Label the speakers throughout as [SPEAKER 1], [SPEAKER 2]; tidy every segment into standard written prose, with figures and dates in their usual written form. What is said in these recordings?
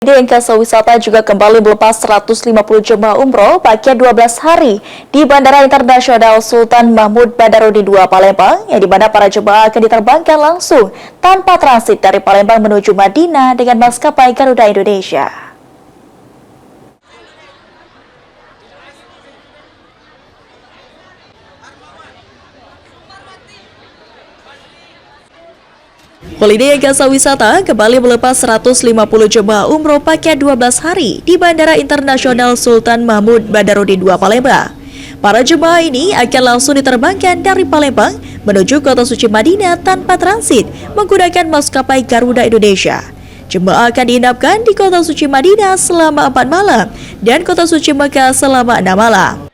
[SPEAKER 1] Angkasa Wisata juga kembali melepas 150 jemaah umroh paket 12 hari di Bandara Internasional Sultan Mahmud Badarudin II Palembang, yang dimana para jemaah akan diterbangkan langsung tanpa transit dari Palembang menuju Madinah dengan maskapai Garuda Indonesia. Holiday Angkasa Wisata kembali melepas 150 jemaah umroh paket 12 hari di Bandara Internasional Sultan Mahmud Badarudin II Palembang. Para jemaah ini akan langsung diterbangkan dari Palembang menuju kota suci Madinah tanpa transit menggunakan maskapai Garuda Indonesia. Jemaah akan diinapkan di kota suci Madinah selama 4 malam dan kota suci Mekah selama 6 malam.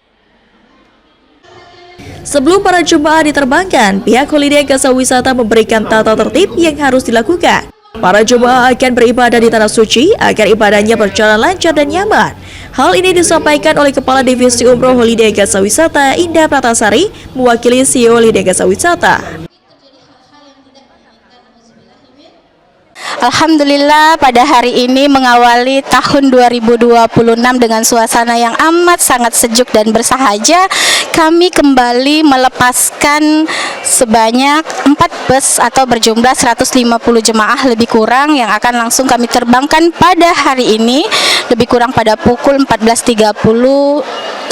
[SPEAKER 1] Sebelum para jemaah diterbangkan, pihak Holiday Angkasa Wisata memberikan tata tertib yang harus dilakukan. Para jemaah akan beribadah di Tanah Suci agar ibadahnya berjalan lancar dan nyaman. Hal ini disampaikan oleh Kepala Divisi Umroh Holiday Angkasa Wisata, Indah Pratasari, mewakili CEO Holiday Angkasa Wisata.
[SPEAKER 2] Alhamdulillah, pada hari ini mengawali tahun 2026 dengan suasana yang amat sangat sejuk dan bersahaja, kami kembali melepaskan sebanyak 4 bus atau berjumlah 150 jemaah lebih kurang yang akan langsung kami terbangkan pada hari ini, lebih kurang pada pukul 14.30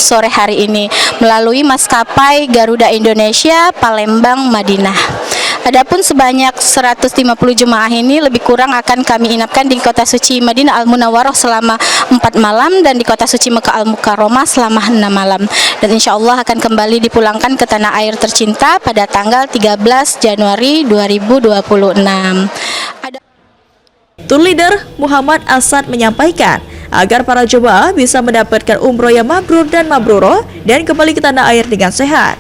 [SPEAKER 2] sore hari ini melalui maskapai Garuda Indonesia Palembang Madinah. Adapun sebanyak 150 jemaah ini lebih kurang akan kami inapkan di kota suci Madinah Al-Munawwarah selama 4 malam dan di kota suci Mekah Al-Mukarramah selama 6 malam. Dan insya Allah akan kembali dipulangkan ke tanah air tercinta pada tanggal 13 Januari 2026.
[SPEAKER 1] Tour Leader Muhammad Asad menyampaikan agar para jemaah bisa mendapatkan umroh yang mabrur dan mabrurah dan kembali ke tanah air dengan sehat.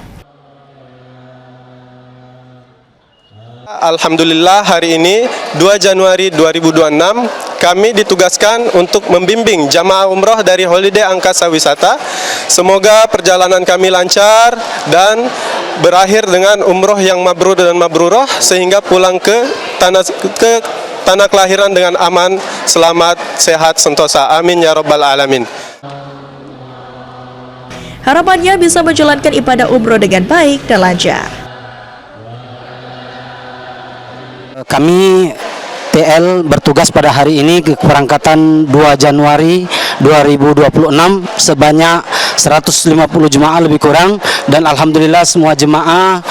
[SPEAKER 3] Alhamdulillah, hari ini 2 Januari 2026 kami ditugaskan untuk membimbing jamaah umroh dari Holiday Angkasa Wisata. Semoga perjalanan kami lancar dan berakhir dengan umroh yang mabrur dan mabrurah sehingga pulang ke tanah kelahiran dengan aman, selamat, sehat, sentosa. Amin ya rabbal alamin.
[SPEAKER 1] Harapannya bisa menjalankan ibadah umroh dengan baik dan lancar.
[SPEAKER 4] Kami TL bertugas pada hari ini keberangkatan 2 Januari 2026 sebanyak 150 jemaah lebih kurang, dan alhamdulillah semua jemaah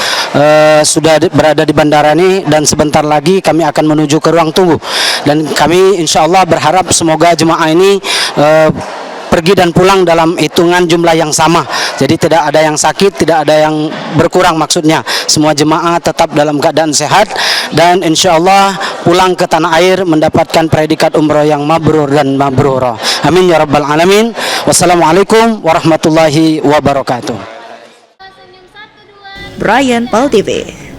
[SPEAKER 4] sudah berada di bandara ini dan sebentar lagi kami akan menuju ke ruang tunggu, dan kami insya Allah berharap semoga jemaah ini pergi dan pulang dalam hitungan jumlah yang sama. Jadi tidak ada yang sakit, tidak ada yang berkurang maksudnya. Semua jemaah tetap dalam keadaan sehat dan insya Allah pulang ke tanah air mendapatkan predikat umroh yang mabrur dan mabrurah. Amin ya rabbal alamin. Wassalamualaikum warahmatullahi wabarakatuh.
[SPEAKER 1] Brian Pal TV.